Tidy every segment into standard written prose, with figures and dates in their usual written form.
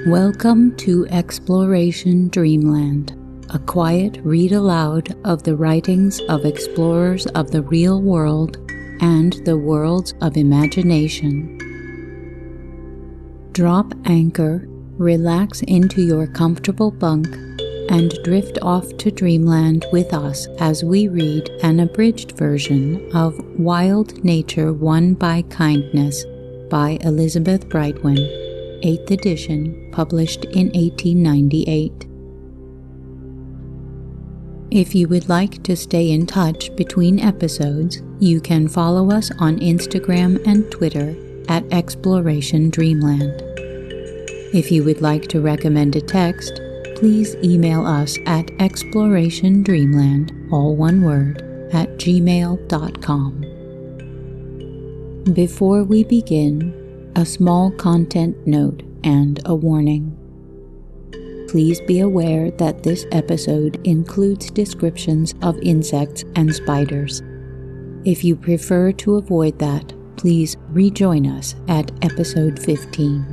Welcome to Exploration Dreamland, a quiet read-aloud of the writings of explorers of the real world and the worlds of imagination. Drop anchor, relax into your comfortable bunk, and drift off to Dreamland with us as we read an abridged version of Wild Nature Won by Kindness by Elizabeth Brightwen, 8th edition, published in 1898. If you would like to stay in touch between episodes, you can follow us on Instagram and Twitter at Exploration Dreamland. If you would like to recommend a text, please email us at explorationdreamland, all one word, at gmail.com. Before we begin, a small content note and a warning. Please be aware that this episode includes descriptions of insects and spiders. If you prefer to avoid that, please rejoin us at episode 15.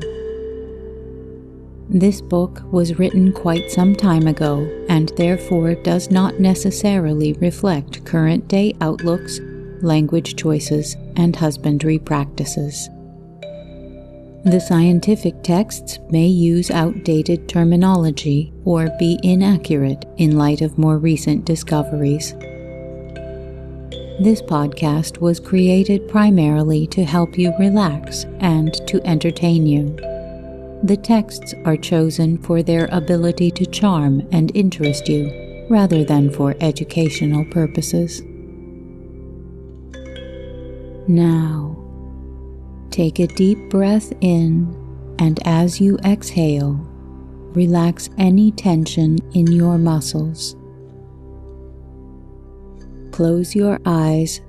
This book was written quite some time ago and therefore does not necessarily reflect current day outlooks, language choices, and husbandry practices. The scientific texts may use outdated terminology or be inaccurate in light of more recent discoveries. This podcast was created primarily to help you relax and to entertain you. The texts are chosen for their ability to charm and interest you, rather than for educational purposes. Now, take a deep breath in, and as you exhale, relax any tension in your muscles. Close your eyes,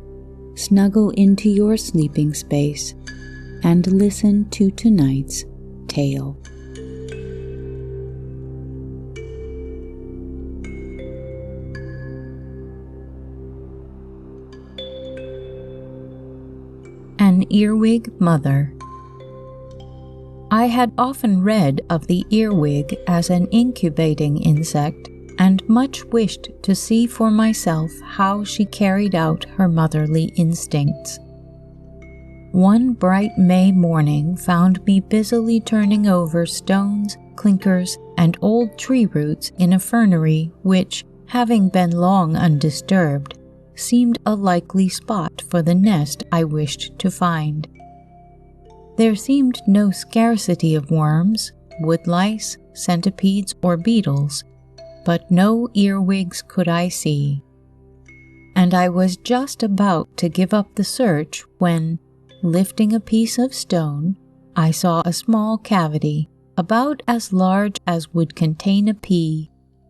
snuggle into your sleeping space, and listen to tonight's tale. An Earwig Mother. I had often read of the earwig as an incubating insect, and much wished to see for myself how she carried out her motherly instincts. One bright May morning found me busily turning over stones, clinkers, and old tree roots in a fernery which, having been long undisturbed, seemed a likely spot for the nest I wished to find. There seemed no scarcity of worms, woodlice, centipedes, or beetles, but no earwigs could I see. And I was just about to give up the search when, lifting a piece of stone, I saw a small cavity about as large as would contain a pea,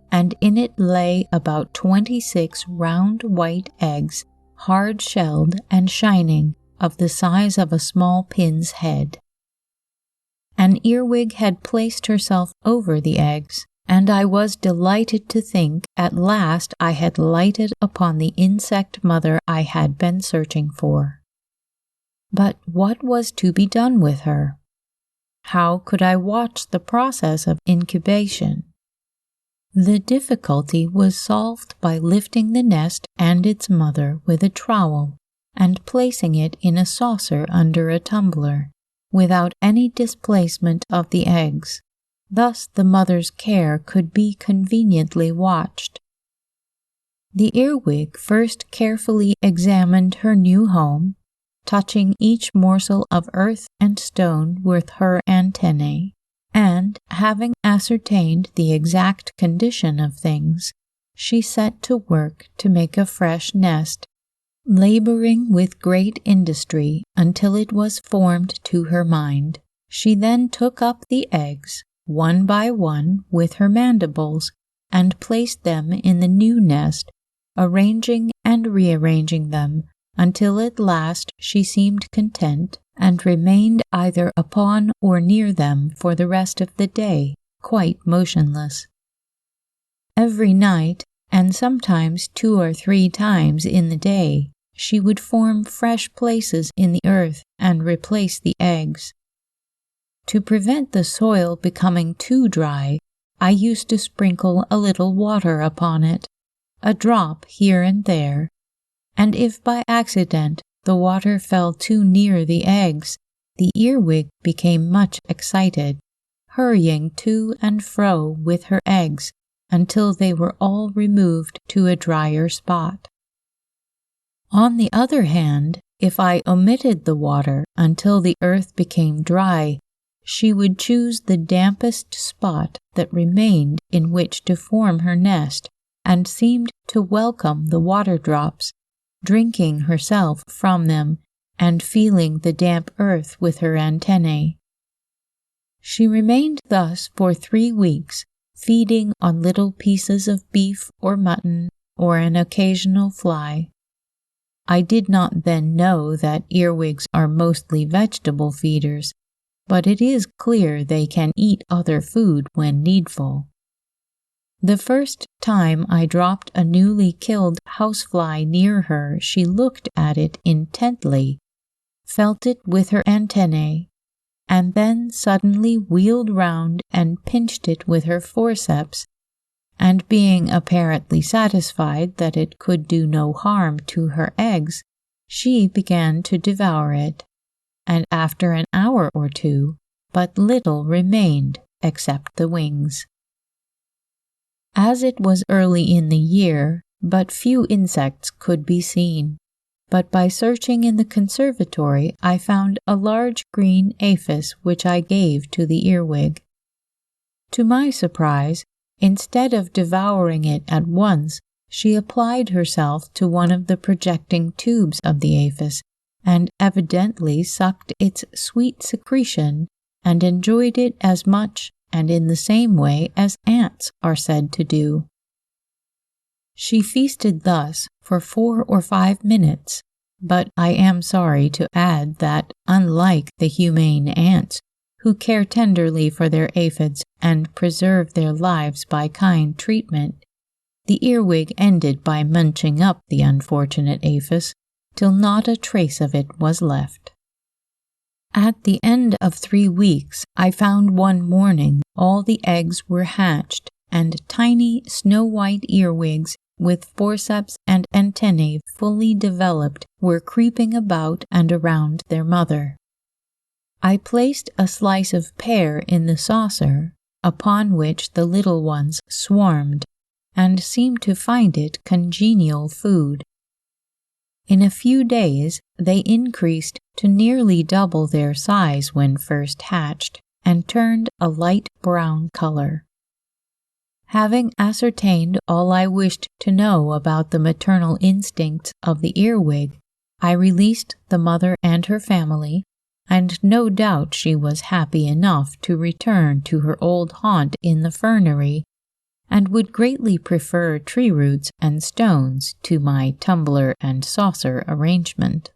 and in it lay about 26 round white eggs, hard-shelled and shining, of the size of a small pin's head. An earwig had placed herself over the eggs, and I was delighted to think at last I had lighted upon the insect mother I had been searching for. But what was to be done with her? How could I watch the process of incubation? The difficulty was solved by lifting the nest and its mother with a trowel and placing it in a saucer under a tumbler, without any displacement of the eggs. Thus the mother's care could be conveniently watched. The earwig first carefully examined her new home, touching each morsel of earth and stone with her antennae, and, having ascertained the exact condition of things, she set to work to make a fresh nest, laboring with great industry until it was formed to her mind. She then took up the eggs, one by one, with her mandibles, and placed them in the new nest, arranging and rearranging them until at last she seemed content and remained either upon or near them for the rest of the day, quite motionless. Every night, and sometimes 2 or 3 times in the day, she would form fresh places in the earth and replace the eggs. To prevent the soil becoming too dry, I used to sprinkle a little water upon it, a drop here and there, and if by accident the water fell too near the eggs, the earwig became much excited, hurrying to and fro with her eggs until they were all removed to a drier spot. On the other hand, if I omitted the water until the earth became dry, she would choose the dampest spot that remained in which to form her nest, and seemed to welcome the water drops, drinking herself from them and feeling the damp earth with her antennae. She remained thus for 3 weeks, feeding on little pieces of beef or mutton or an occasional fly. I did not then know that earwigs are mostly vegetable feeders, but it is clear they can eat other food when needful. The first time I dropped a newly killed housefly near her, she looked at it intently, felt it with her antennae, and then suddenly wheeled round and pinched it with her forceps, and being apparently satisfied that it could do no harm to her eggs, she began to devour it, and after an hour or two, but little remained except the wings. As it was early in the year, but few insects could be seen, but by searching in the conservatory I found a large green aphis which I gave to the earwig. To my surprise, instead of devouring it at once, she applied herself to one of the projecting tubes of the aphis, and evidently sucked its sweet secretion, and enjoyed it as much and in the same way as ants are said to do. She feasted thus for 4 or 5 minutes, but I am sorry to add that, unlike the humane ants, who care tenderly for their aphids and preserve their lives by kind treatment, the earwig ended by munching up the unfortunate aphis till not a trace of it was left. At the end of 3 weeks, I found one morning all the eggs were hatched, and tiny snow-white earwigs with forceps and antennae fully developed were creeping about and around their mother. I placed a slice of pear in the saucer, upon which the little ones swarmed, and seemed to find it congenial food. In a few days they increased to nearly double their size when first hatched, and turned a light brown color. Having ascertained all I wished to know about the maternal instincts of the earwig, I released the mother and her family, and no doubt she was happy enough to return to her old haunt in the fernery, and would greatly prefer tree roots and stones to my tumbler and saucer arrangement.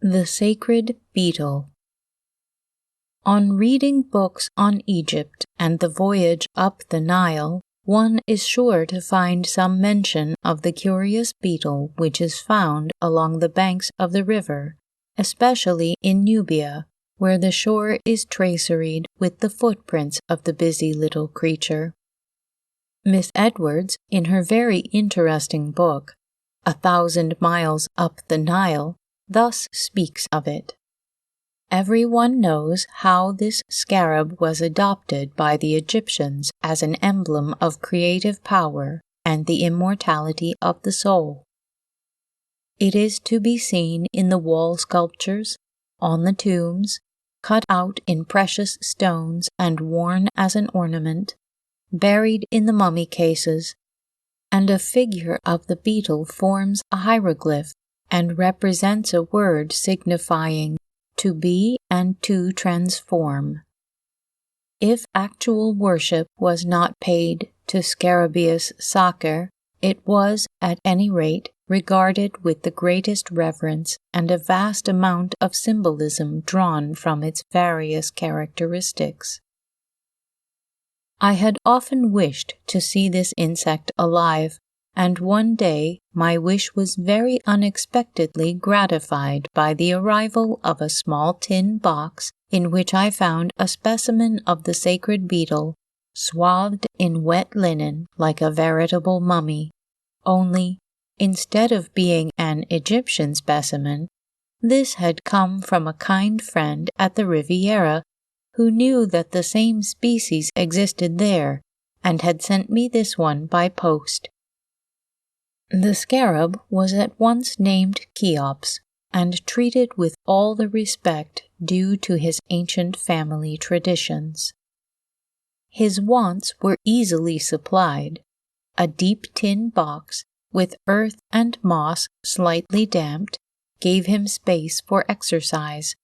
The Sacred Beetle. On reading books on Egypt and the voyage up the Nile, one is sure to find some mention of the curious beetle which is found along the banks of the river, especially in Nubia, where the shore is traceried with the footprints of the busy little creature. Miss Edwards, in her very interesting book, 1,000 Miles Up the Nile, thus speaks of it. Everyone knows how this scarab was adopted by the Egyptians as an emblem of creative power and the immortality of the soul. It is to be seen in the wall sculptures, on the tombs, cut out in precious stones and worn as an ornament, buried in the mummy cases, and a figure of the beetle forms a hieroglyph and represents a word signifying to be and to transform. If actual worship was not paid to Scarabaeus Sacer, it was, at any rate, regarded with the greatest reverence and a vast amount of symbolism drawn from its various characteristics. I had often wished to see this insect alive, and one day my wish was very unexpectedly gratified by the arrival of a small tin box in which I found a specimen of the sacred beetle, swathed in wet linen like a veritable mummy, only, instead of being an Egyptian specimen, this had come from a kind friend at the Riviera who knew that the same species existed there and had sent me this one by post. The scarab was at once named Cheops and treated with all the respect due to his ancient family traditions. His wants were easily supplied. A deep tin box with earth and moss slightly damped gave him space for exercise,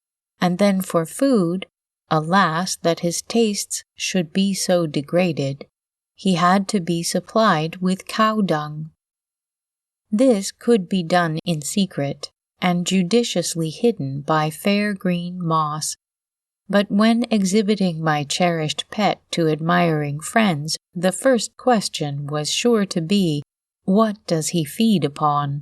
and then for food, alas that his tastes should be so degraded, he had to be supplied with cow dung. This could be done in secret and judiciously hidden by fair green moss, but when exhibiting my cherished pet to admiring friends, the first question was sure to be, "What does he feed upon?"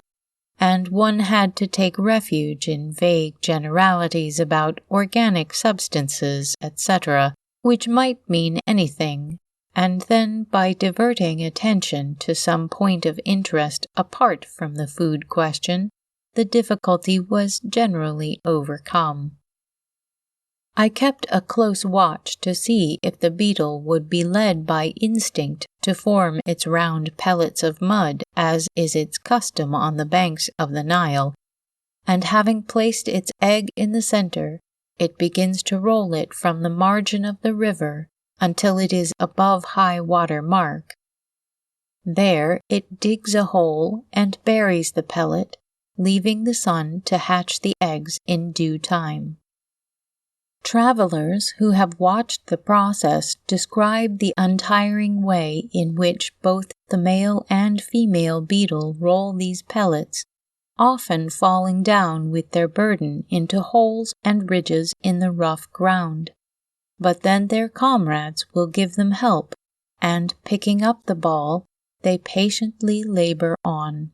And one had to take refuge in vague generalities about organic substances, etc., which might mean anything, and then by diverting attention to some point of interest apart from the food question, the difficulty was generally overcome. I kept a close watch to see if the beetle would be led by instinct to form its round pellets of mud as is its custom on the banks of the Nile, and having placed its egg in the center, it begins to roll it from the margin of the river until it is above high water mark. There it digs a hole and buries the pellet, leaving the sun to hatch the eggs in due time. Travelers who have watched the process describe the untiring way in which both the male and female beetle roll these pellets, often falling down with their burden into holes and ridges in the rough ground. But then their comrades will give them help, and picking up the ball, they patiently labor on.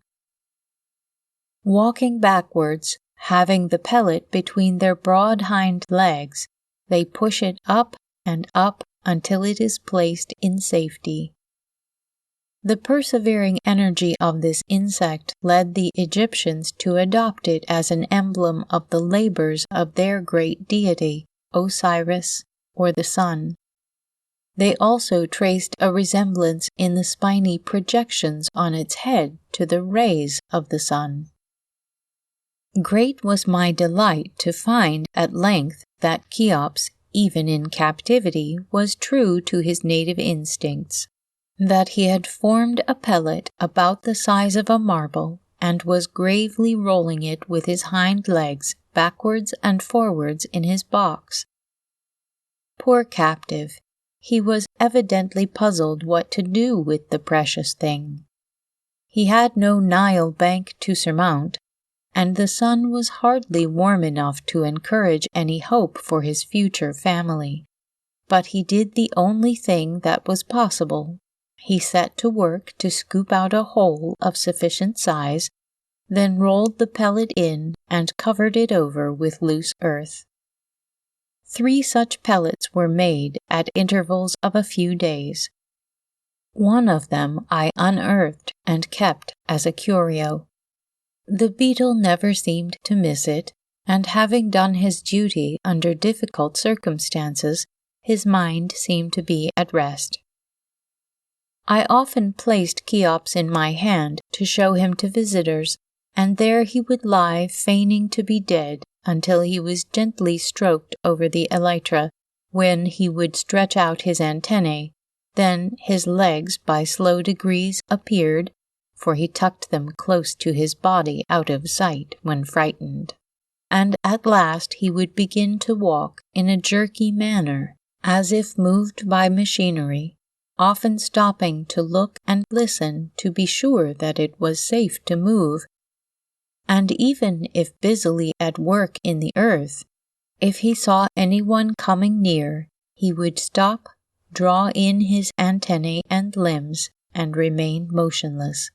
Walking backwards, having the pellet between their broad hind legs, they push it up and up until it is placed in safety. The persevering energy of this insect led the Egyptians to adopt it as an emblem of the labors of their great deity, Osiris, or the sun. They also traced a resemblance in the spiny projections on its head to the rays of the sun. Great was my delight to find at length that Cheops, even in captivity, was true to his native instincts, that he had formed a pellet about the size of a marble and was gravely rolling it with his hind legs backwards and forwards in his box. Poor captive, he was evidently puzzled what to do with the precious thing. He had no Nile bank to surmount, and the sun was hardly warm enough to encourage any hope for his future family. But he did the only thing that was possible. He set to work to scoop out a hole of sufficient size, then rolled the pellet in and covered it over with loose earth. 3 such pellets were made at intervals of a few days. One of them I unearthed and kept as a curio. The beetle never seemed to miss it, and having done his duty under difficult circumstances, his mind seemed to be at rest. I often placed Cheops in my hand to show him to visitors, and there he would lie feigning to be dead until he was gently stroked over the elytra, when he would stretch out his antennae. Then his legs by slow degrees appeared, for he tucked them close to his body out of sight when frightened. And at last he would begin to walk in a jerky manner, as if moved by machinery, often stopping to look and listen to be sure that it was safe to move. And even if busily at work in the earth, if he saw anyone coming near, he would stop, draw in his antennae and limbs, and remain motionless.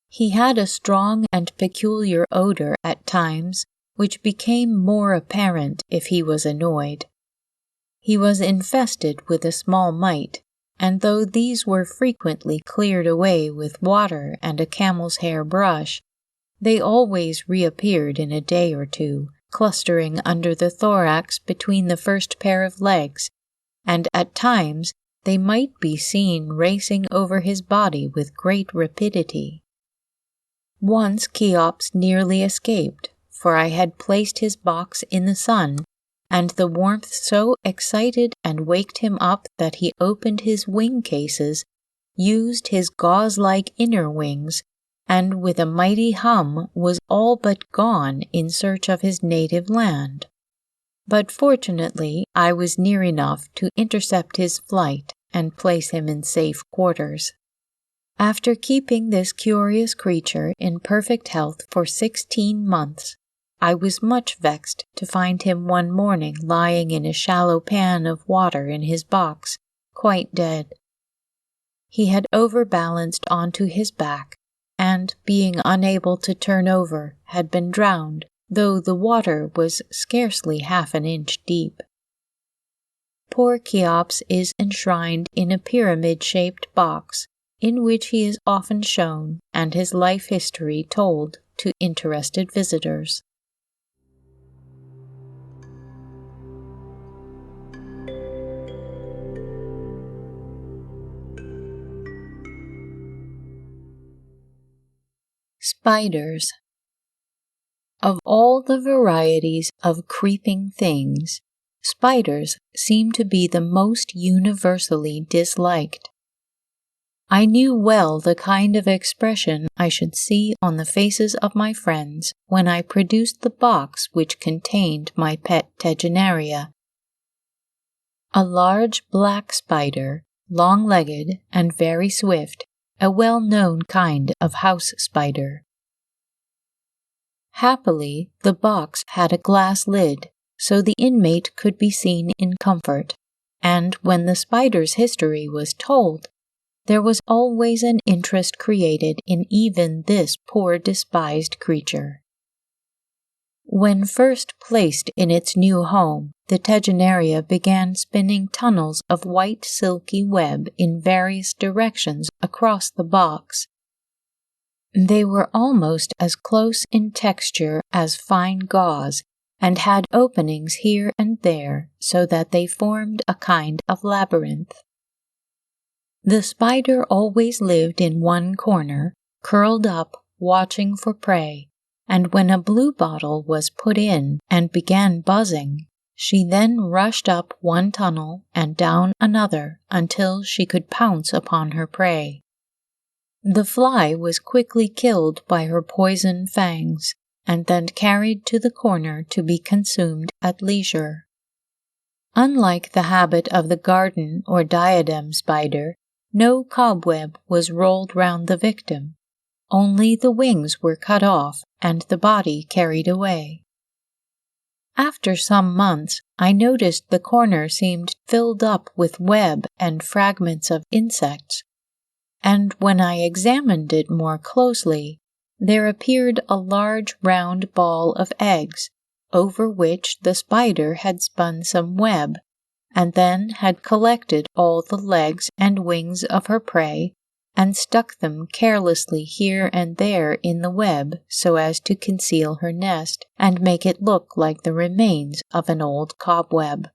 He had a strong and peculiar odor at times, which became more apparent if he was annoyed. He was infested with a small mite, and though these were frequently cleared away with water and a camel's hair brush, they always reappeared in a day or two, clustering under the thorax between the first pair of legs, and at times they might be seen racing over his body with great rapidity. Once Cheops nearly escaped, for I had placed his box in the sun, and the warmth so excited and waked him up that he opened his wing cases, used his gauze-like inner wings, and with a mighty hum was all but gone in search of his native land. But fortunately I was near enough to intercept his flight and place him in safe quarters. After keeping this curious creature in perfect health for 16 months, I was much vexed to find him one morning lying in a shallow pan of water in his box, quite dead. He had overbalanced onto his back, and, being unable to turn over, had been drowned, though the water was scarcely half an inch deep. Poor Cheops is enshrined in a pyramid-shaped box, in which he is often shown and his life history told to interested visitors. Spiders. Of all the varieties of creeping things, spiders seem to be the most universally disliked. I knew well the kind of expression I should see on the faces of my friends when I produced the box which contained my pet Tegenaria. A large black spider, long-legged and very swift, a well-known kind of house spider. Happily, the box had a glass lid, so the inmate could be seen in comfort, and when the spider's history was told, there was always an interest created in even this poor despised creature. When first placed in its new home, the Tegenaria began spinning tunnels of white silky web in various directions across the box. They were almost as close in texture as fine gauze, and had openings here and there so that they formed a kind of labyrinth. The spider always lived in one corner, curled up, watching for prey, and when a bluebottle was put in and began buzzing, she then rushed up one tunnel and down another until she could pounce upon her prey. The fly was quickly killed by her poison fangs, and then carried to the corner to be consumed at leisure. Unlike the habit of the garden or diadem spider, no cobweb was rolled round the victim, only the wings were cut off and the body carried away. After some months, I noticed the corner seemed filled up with web and fragments of insects, and when I examined it more closely, there appeared a large round ball of eggs, over which the spider had spun some web, and then had collected all the legs and wings of her prey, and stuck them carelessly here and there in the web so as to conceal her nest, and make it look like the remains of an old cobweb.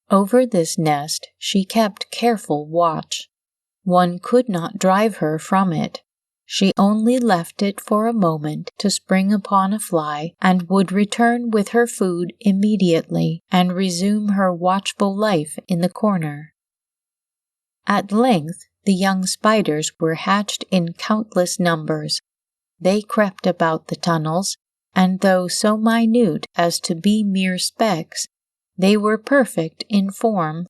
Over this nest she kept careful watch. One could not drive her from it. She only left it for a moment to spring upon a fly, and would return with her food immediately and resume her watchful life in the corner. At length the young spiders were hatched in countless numbers. They crept about the tunnels, and though so minute as to be mere specks, they were perfect in form,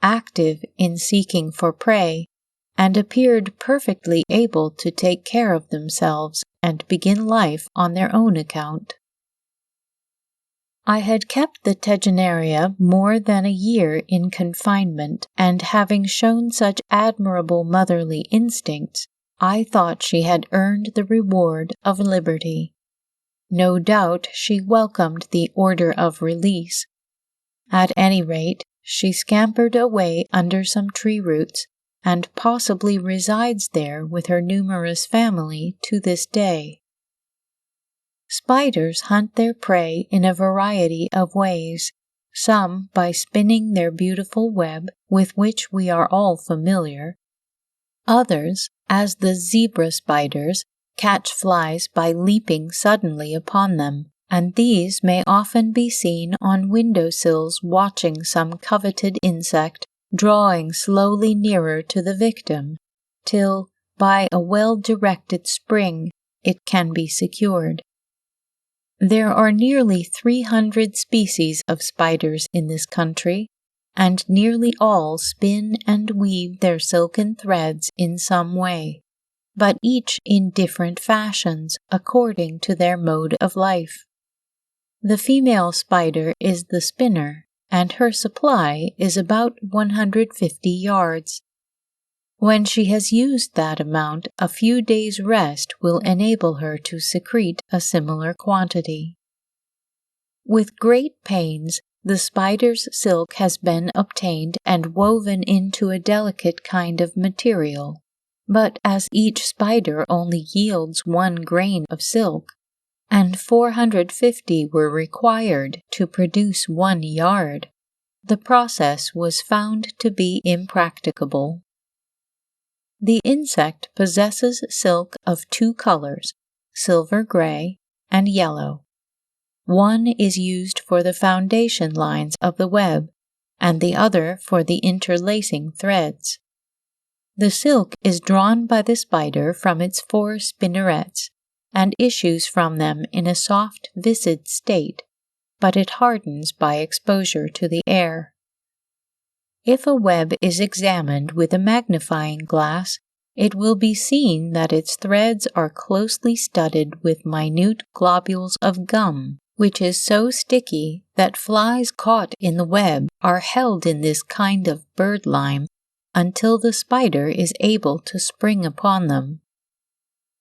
active in seeking for prey, and appeared perfectly able to take care of themselves and begin life on their own account. I had kept the Tegenaria more than a year in confinement, and having shown such admirable motherly instincts, I thought she had earned the reward of liberty. No doubt she welcomed the order of release. At any rate, she scampered away under some tree roots, and possibly resides there with her numerous family to this day. Spiders hunt their prey in a variety of ways, some by spinning their beautiful web, with which we are all familiar. Others, as the zebra spiders, catch flies by leaping suddenly upon them, and these may often be seen on window-sills watching some coveted insect, drawing slowly nearer to the victim, till, by a well-directed spring, it can be secured. There are nearly 300 species of spiders in this country, and nearly all spin and weave their silken threads in some way, but each in different fashions according to their mode of life. The female spider is the spinner, and her supply is about 150 yards. When she has used that amount, a few days' rest will enable her to secrete a similar quantity. With great pains, the spider's silk has been obtained and woven into a delicate kind of material, but as each spider only yields 1 grain of silk, and 450 were required to produce 1 yard, the process was found to be impracticable. The insect possesses silk of 2 colors, silver gray and yellow. One is used for the foundation lines of the web, and the other for the interlacing threads. The silk is drawn by the spider from its 4 spinnerets, and issues from them in a soft, viscid state, but it hardens by exposure to the air. If a web is examined with a magnifying glass, it will be seen that its threads are closely studded with minute globules of gum, which is so sticky that flies caught in the web are held in this kind of bird-lime until the spider is able to spring upon them.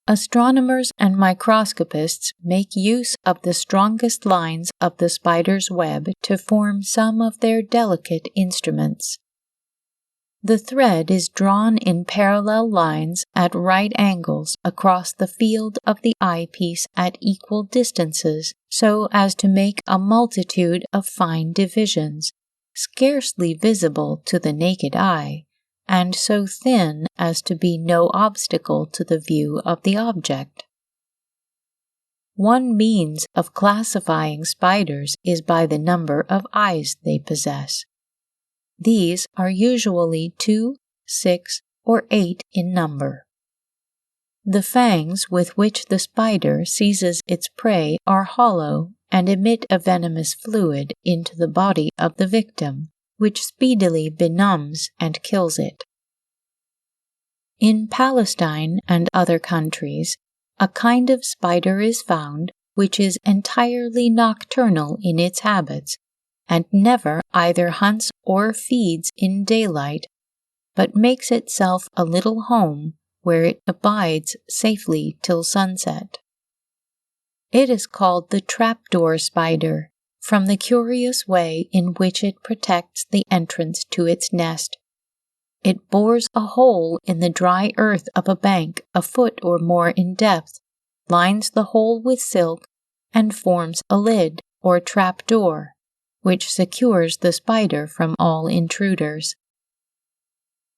Astronomers and microscopists make use of the strongest lines of the spider's web to form some of their delicate instruments. The thread is drawn in parallel lines at right angles across the field of the eyepiece at equal distances, so as to make a multitude of fine divisions, scarcely visible to the naked eye, and so thin as to be no obstacle to the view of the object. One means of classifying spiders is by the number of eyes they possess. These are usually 2, 6, or 8 in number. The fangs with which the spider seizes its prey are hollow and emit a venomous fluid into the body of the victim, which speedily benumbs and kills it. In Palestine and other countries, a kind of spider is found which is entirely nocturnal in its habits, and never either hunts or feeds in daylight, but makes itself a little home where it abides safely till sunset. It is called the trapdoor spider, from the curious way in which it protects the entrance to its nest. It bores a hole in the dry earth of a bank a foot or more in depth, lines the hole with silk, and forms a lid or trapdoor, which secures the spider from all intruders.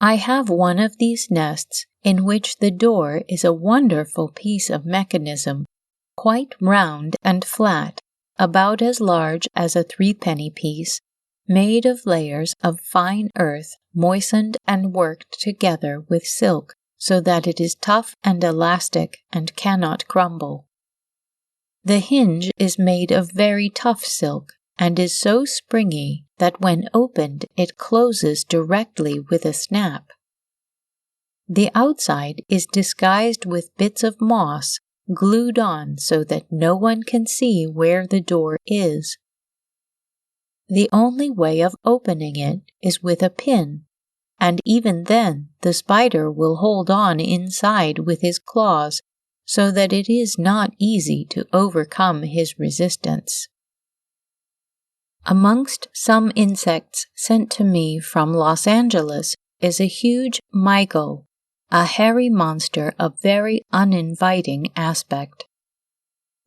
I have one of these nests in which the door is a wonderful piece of mechanism, quite round and flat, about as large as a 3-penny piece, made of layers of fine earth moistened and worked together with silk so that it is tough and elastic and cannot crumble. The hinge is made of very tough silk and is so springy that when opened it closes directly with a snap. The outside is disguised with bits of moss glued on so that no one can see where the door is. The only way of opening it is with a pin, and even then the spider will hold on inside with his claws, so that it is not easy to overcome his resistance. Amongst some insects sent to me from Los Angeles is a huge mygo, a hairy monster of very uninviting aspect.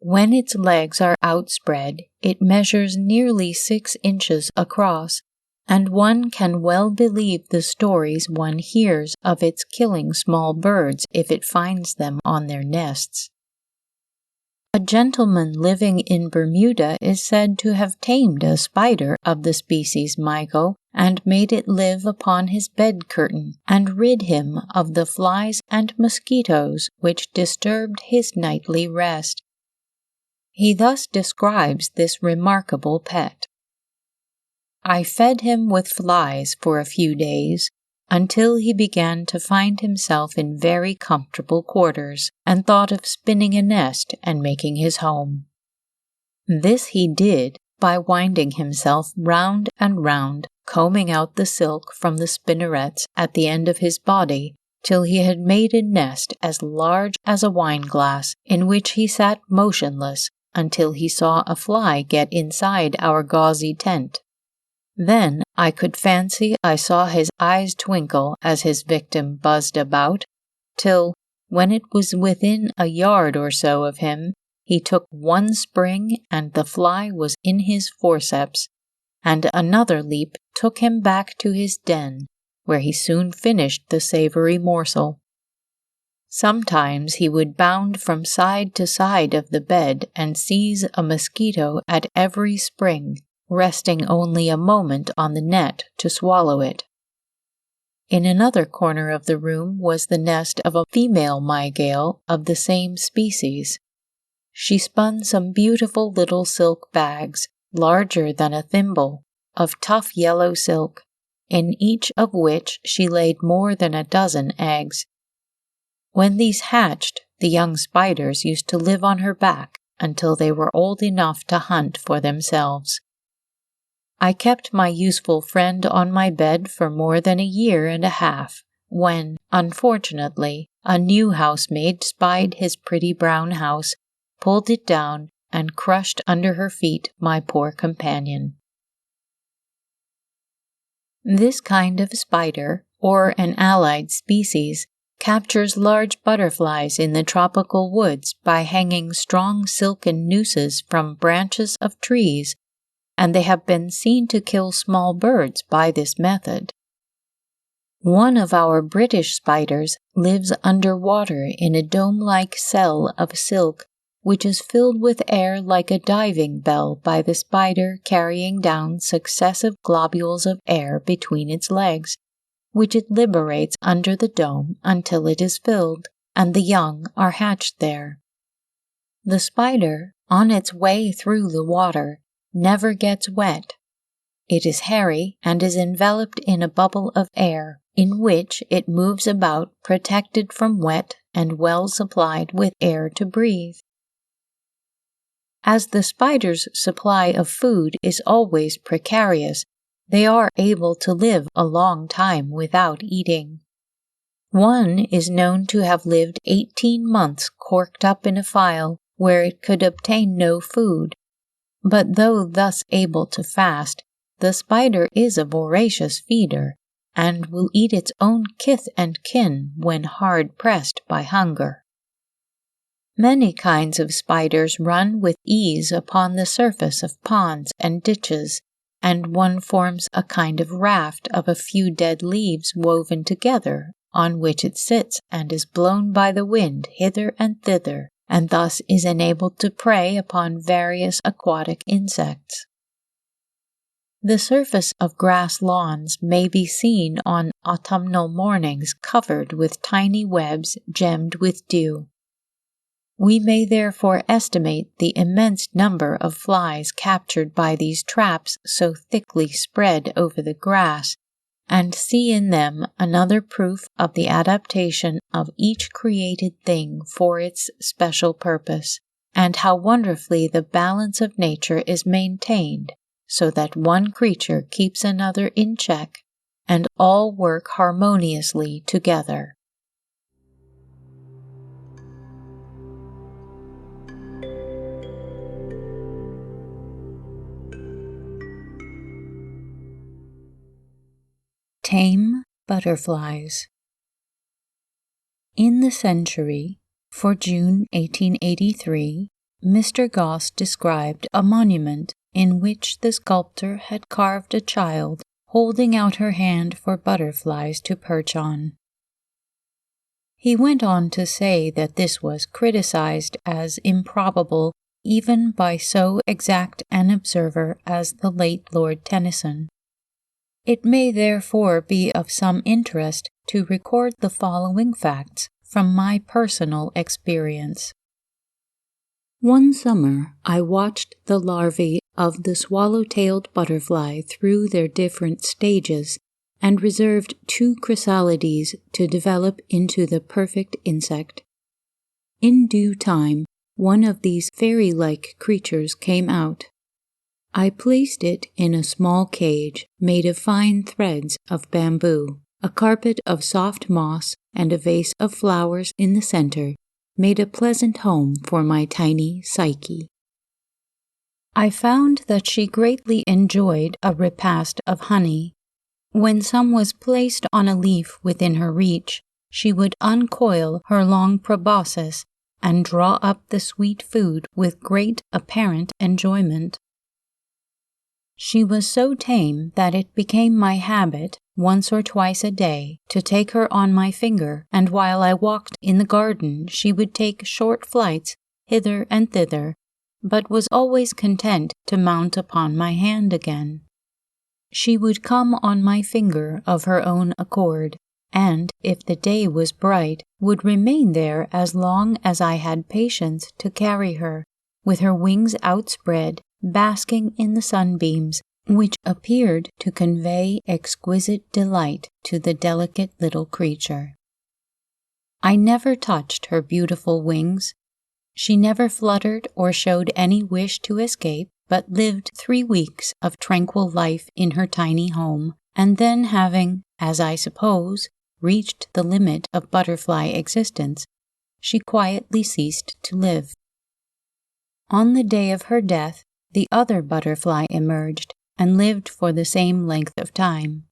When its legs are outspread, it measures nearly 6 inches across, and one can well believe the stories one hears of its killing small birds if it finds them on their nests. A gentleman living in Bermuda is said to have tamed a spider of the species mygo and made it live upon his bed curtain and rid him of the flies and mosquitoes which disturbed his nightly rest. He thus describes this remarkable pet. I fed him with flies for a few days, until he began to find himself in very comfortable quarters, and thought of spinning a nest and making his home. This he did by winding himself round and round, combing out the silk from the spinnerets at the end of his body, till he had made a nest as large as a wine-glass, in which he sat motionless until he saw a fly get inside our gauzy tent. Then I could fancy I saw his eyes twinkle as his victim buzzed about, till, when it was within a yard or so of him, he took one spring and the fly was in his forceps, and another leap took him back to his den, where he soon finished the savory morsel. Sometimes he would bound from side to side of the bed and seize a mosquito at every spring, resting only a moment on the net to swallow it. In another corner of the room was the nest of a female mygale of the same species. She spun some beautiful little silk bags, larger than a thimble, of tough yellow silk, in each of which she laid more than a dozen eggs. When these hatched, the young spiders used to live on her back until they were old enough to hunt for themselves. I kept my useful friend on my bed for more than a year and a half, when, unfortunately, a new housemaid spied his pretty brown house, pulled it down, and crushed under her feet my poor companion. This kind of spider, or an allied species, captures large butterflies in the tropical woods by hanging strong silken nooses from branches of trees, and they have been seen to kill small birds by this method. One of our British spiders lives under water in a dome-like cell of silk, which is filled with air like a diving bell by the spider carrying down successive globules of air between its legs, which it liberates under the dome until it is filled, and the young are hatched there. The spider, on its way through the water, never gets wet. It is hairy and is enveloped in a bubble of air, in which it moves about protected from wet and well supplied with air to breathe. As the spider's supply of food is always precarious, they are able to live a long time without eating. One is known to have lived 18 months corked up in a phial where it could obtain no food. But though thus able to fast, the spider is a voracious feeder, and will eat its own kith and kin when hard pressed by hunger. Many kinds of spiders run with ease upon the surface of ponds and ditches, and one forms a kind of raft of a few dead leaves woven together, on which it sits and is blown by the wind hither and thither, and thus is enabled to prey upon various aquatic insects. The surface of grass lawns may be seen on autumnal mornings covered with tiny webs gemmed with dew. We may therefore estimate the immense number of flies captured by these traps so thickly spread over the grass, and see in them another proof of the adaptation of each created thing for its special purpose, and how wonderfully the balance of nature is maintained, so that one creature keeps another in check and all work harmoniously together. Tame butterflies. In the Century, for June 1883, Mr. Gosse described a monument in which the sculptor had carved a child holding out her hand for butterflies to perch on. He went on to say that this was criticized as improbable even by so exact an observer as the late Lord Tennyson. It may therefore be of some interest to record the following facts from my personal experience. One summer, I watched the larvae of the swallow-tailed butterfly through their different stages and reserved 2 chrysalides to develop into the perfect insect. In due time, one of these fairy-like creatures came out. I placed it in a small cage made of fine threads of bamboo. A carpet of soft moss and a vase of flowers in the center made a pleasant home for my tiny Psyche. I found that she greatly enjoyed a repast of honey. When some was placed on a leaf within her reach, she would uncoil her long proboscis and draw up the sweet food with great apparent enjoyment. She was so tame that it became my habit, once or twice a day, to take her on my finger, and while I walked in the garden she would take short flights hither and thither, but was always content to mount upon my hand again. She would come on my finger of her own accord, and, if the day was bright, would remain there as long as I had patience to carry her, with her wings outspread, basking in the sunbeams, which appeared to convey exquisite delight to the delicate little creature. I never touched her beautiful wings. She never fluttered or showed any wish to escape, but lived 3 weeks of tranquil life in her tiny home, and then having, as I suppose, reached the limit of butterfly existence, she quietly ceased to live. On the day of her death, the other butterfly emerged and lived for the same length of time.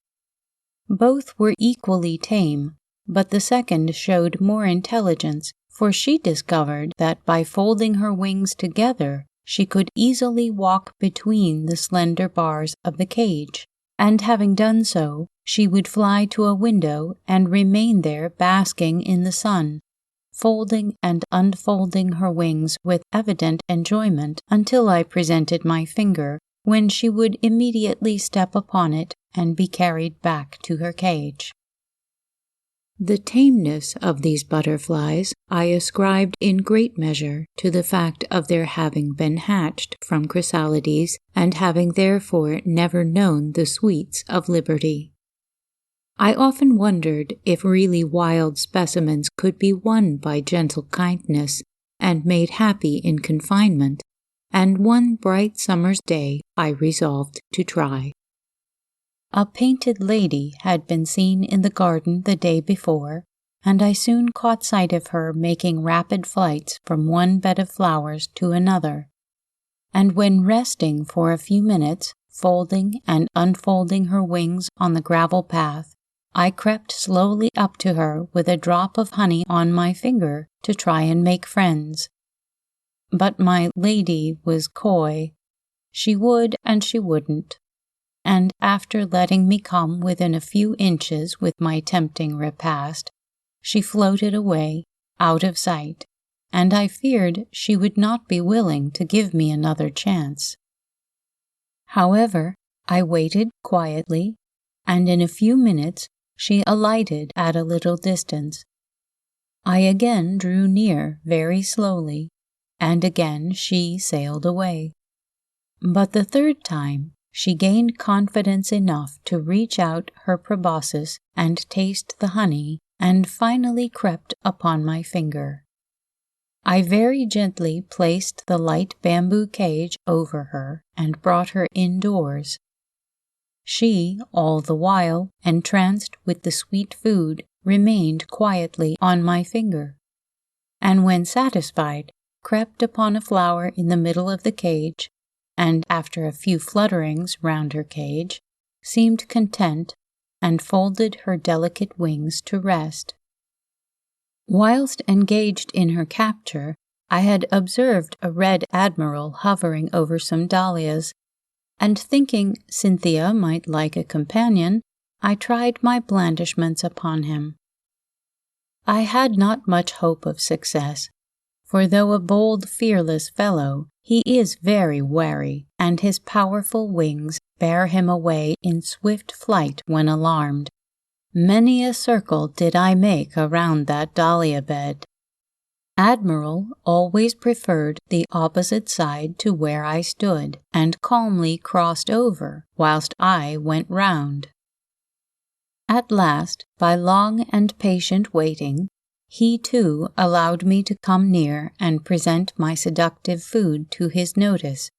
Both were equally tame, but the second showed more intelligence, for she discovered that by folding her wings together, she could easily walk between the slender bars of the cage, and having done so, she would fly to a window and remain there basking in the sun, folding and unfolding her wings with evident enjoyment until I presented my finger, when she would immediately step upon it and be carried back to her cage. The tameness of these butterflies I ascribed in great measure to the fact of their having been hatched from chrysalides and having therefore never known the sweets of liberty. I often wondered if really wild specimens could be won by gentle kindness and made happy in confinement, and one bright summer's day I resolved to try. A painted lady had been seen in the garden the day before, and I soon caught sight of her making rapid flights from one bed of flowers to another, and when resting for a few minutes, folding and unfolding her wings on the gravel path, I crept slowly up to her with a drop of honey on my finger to try and make friends. But my lady was coy. She would and she wouldn't. And after letting me come within a few inches with my tempting repast, she floated away, out of sight, and I feared she would not be willing to give me another chance. However, I waited quietly, and in a few minutes she alighted at a little distance. I again drew near very slowly, and again she sailed away. But the third time she gained confidence enough to reach out her proboscis and taste the honey, and finally crept upon my finger. I very gently placed the light bamboo cage over her and brought her indoors. She, all the while, entranced with the sweet food, remained quietly on my finger, and when satisfied, crept upon a flower in the middle of the cage, and after a few flutterings round her cage, seemed content, and folded her delicate wings to rest. Whilst engaged in her capture, I had observed a red admiral hovering over some dahlias, and thinking Cynthia might like a companion, I tried my blandishments upon him. I had not much hope of success, for though a bold, fearless fellow, he is very wary, and his powerful wings bear him away in swift flight when alarmed. Many a circle did I make around that dahlia bed. Admiral always preferred the opposite side to where I stood, and calmly crossed over, whilst I went round. At last, by long and patient waiting, he too allowed me to come near and present my seductive food to his notice.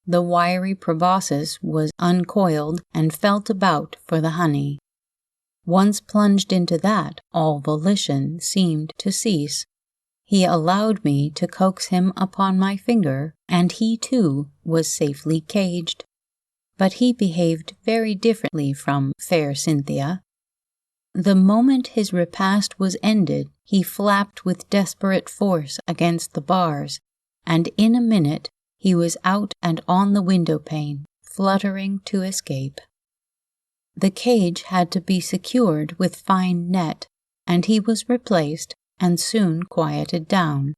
The wiry proboscis was uncoiled and felt about for the honey. Once plunged into that, all volition seemed to cease. He allowed me to coax him upon my finger, and he too was safely caged. But he behaved very differently from fair Cynthia. The moment his repast was ended, he flapped with desperate force against the bars, and in a minute he was out and on the window-pane, fluttering to escape. The cage had to be secured with fine net, and he was replaced and soon quieted down.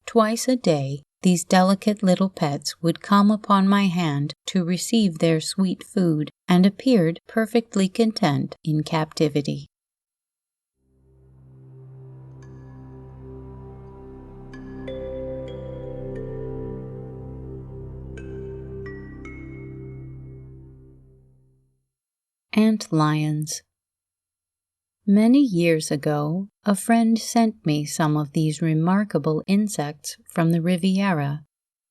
Twice a day, these delicate little pets would come upon my hand to receive their sweet food, and appeared perfectly content in captivity. Ant lions. Many years ago, a friend sent me some of these remarkable insects from the Riviera,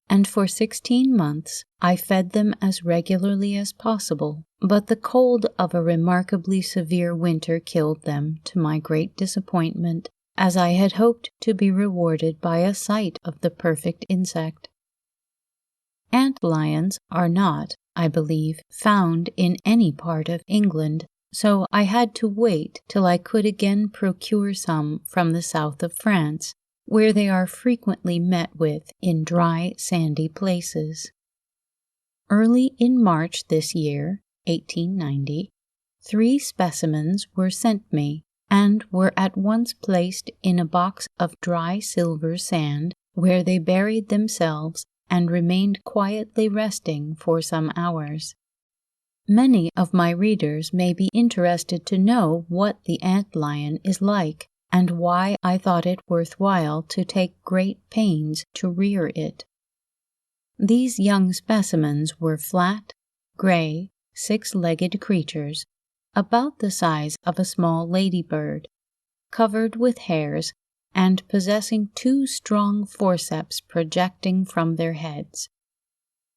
and for 16 months I fed them as regularly as possible, but the cold of a remarkably severe winter killed them, to my great disappointment, as I had hoped to be rewarded by a sight of the perfect insect. Ant lions are not, I believe, found in any part of England, so I had to wait till I could again procure some from the south of France, where they are frequently met with in dry, sandy places. Early in March this year, 1890, 3 specimens were sent me, and were at once placed in a box of dry silver sand, where they buried themselves and remained quietly resting for some hours. Many of my readers may be interested to know what the antlion is like, and why I thought it worthwhile to take great pains to rear it. These young specimens were flat, gray, 6-legged creatures, about the size of a small ladybird, covered with hairs, and possessing 2 strong forceps projecting from their heads.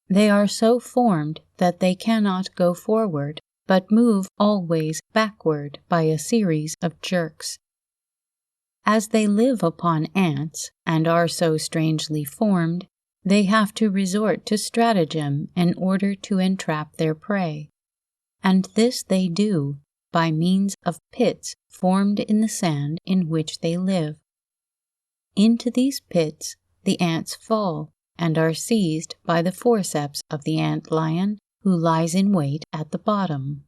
They are so formed that they cannot go forward, but move always backward by a series of jerks. As they live upon ants, and are so strangely formed, they have to resort to stratagem in order to entrap their prey, and this they do by means of pits formed in the sand in which they live. Into these pits the ants fall, and are seized by the forceps of the antlion, who lies in wait at the bottom.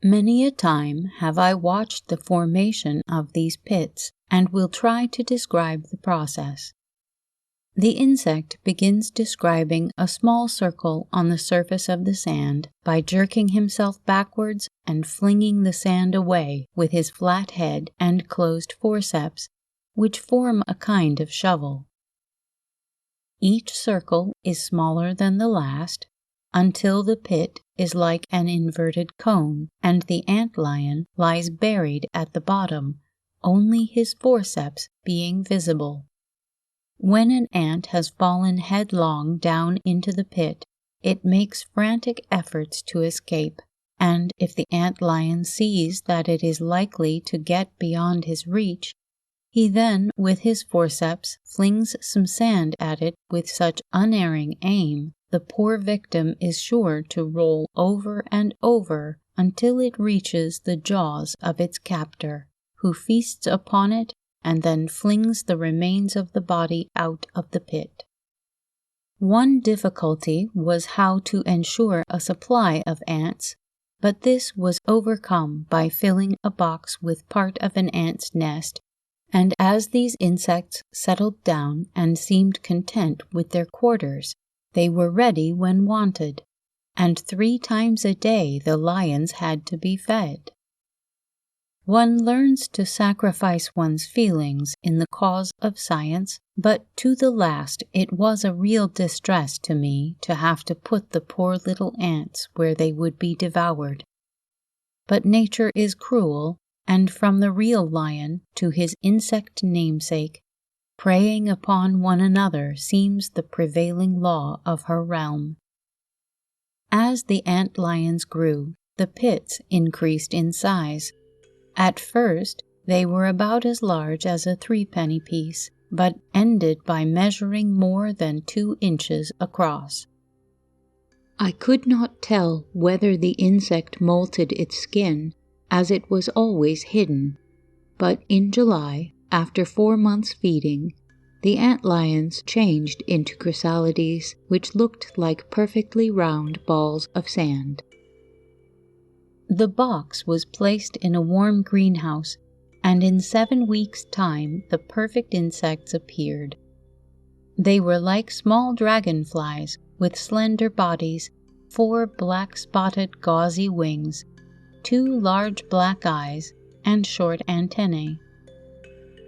Many a time have I watched the formation of these pits, and will try to describe the process. The insect begins describing a small circle on the surface of the sand by jerking himself backwards and flinging the sand away with his flat head and closed forceps, which form a kind of shovel. Each circle is smaller than the last, until the pit is like an inverted cone, and the antlion lies buried at the bottom, only his forceps being visible. When an ant has fallen headlong down into the pit, it makes frantic efforts to escape, and if the antlion sees that it is likely to get beyond his reach, he then, with his forceps, flings some sand at it with such unerring aim, the poor victim is sure to roll over and over until it reaches the jaws of its captor, who feasts upon it and then flings the remains of the body out of the pit. One difficulty was how to ensure a supply of ants, but this was overcome by filling a box with part of an ant's nest, and as these insects settled down and seemed content with their quarters, they were ready when wanted, and 3 times a day the lions had to be fed. One learns to sacrifice one's feelings in the cause of science, but to the last it was a real distress to me to have to put the poor little ants where they would be devoured. But nature is cruel, and from the real lion to his insect namesake, preying upon one another seems the prevailing law of her realm. As the ant lions grew, the pits increased in size. At first, they were about as large as a 3-penny piece, but ended by measuring more than 2 inches across. I could not tell whether the insect molted its skin, as it was always hidden, but in July, after 4 months' feeding, the antlions changed into chrysalides which looked like perfectly round balls of sand. The box was placed in a warm greenhouse, and in 7 weeks' time the perfect insects appeared. They were like small dragonflies, with slender bodies, 4 black-spotted gauzy wings, 2 large black eyes, and short antennae.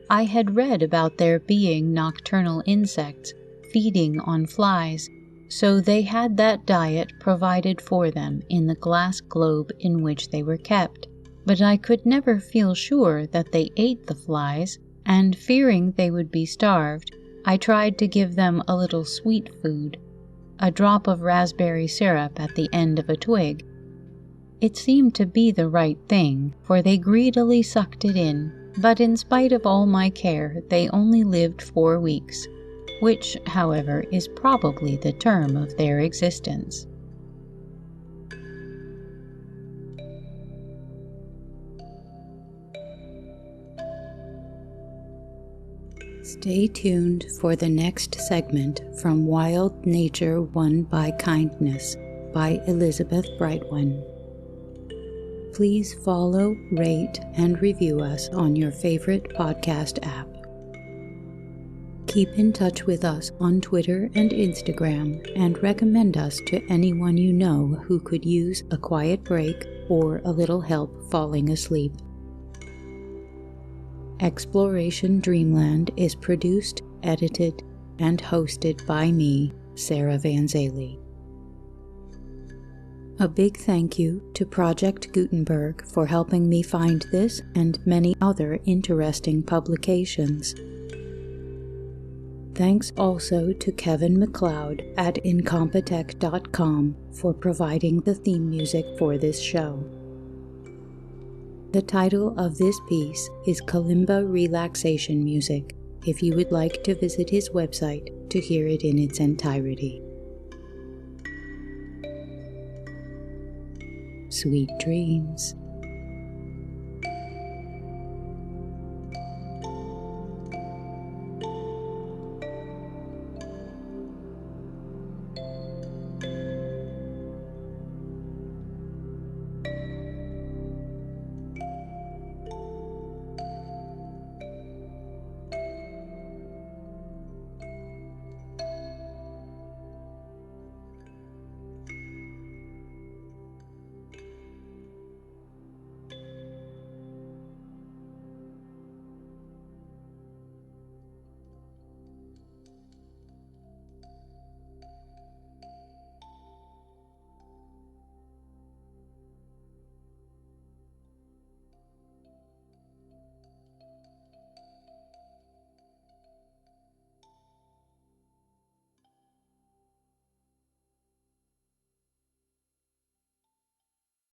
I had read about their being nocturnal insects, feeding on flies, so they had that diet provided for them in the glass globe in which they were kept, but I could never feel sure that they ate the flies, and fearing they would be starved, I tried to give them a little sweet food, a drop of raspberry syrup at the end of a twig. It seemed to be the right thing, for they greedily sucked it in, but in spite of all my care, they only lived 4 weeks, which, however, is probably the term of their existence. Stay tuned for the next segment from Wild Nature Won by Kindness by Elizabeth Brightwen. Please follow, rate, and review us on your favorite podcast app. Keep in touch with us on Twitter and Instagram, and recommend us to anyone you know who could use a quiet break or a little help falling asleep. Exploration Dreamland is produced, edited, and hosted by me, Sarah Van Zaley. A big thank you to Project Gutenberg for helping me find this and many other interesting publications. Thanks also to Kevin MacLeod at Incompetech.com for providing the theme music for this show. The title of this piece is Kalimba Relaxation Music, if you would like to visit his website to hear it in its entirety. Sweet dreams.